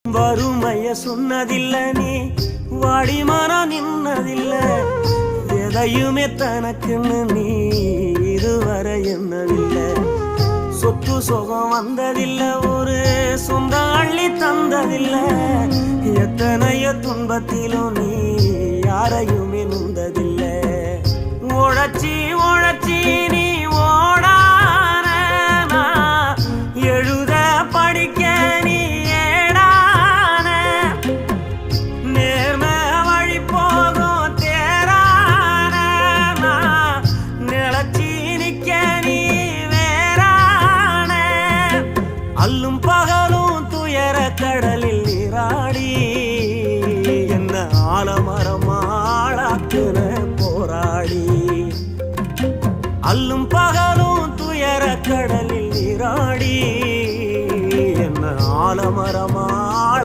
வறுமைய சொன்னதில்ல நீ வாடிமானா நின்னதில்ல எதையுமே தனக்குன்னு நீ இதுவரை என்னதில்லை சொத்து சுகம் வந்ததில்ல ஒரு சொந்த அள்ளி தந்ததில்ல எத்தனையோ துன்பத்திலும் நீ யாரையுமே நுந்ததில்லை உழைச்சி உழைச்சி நீ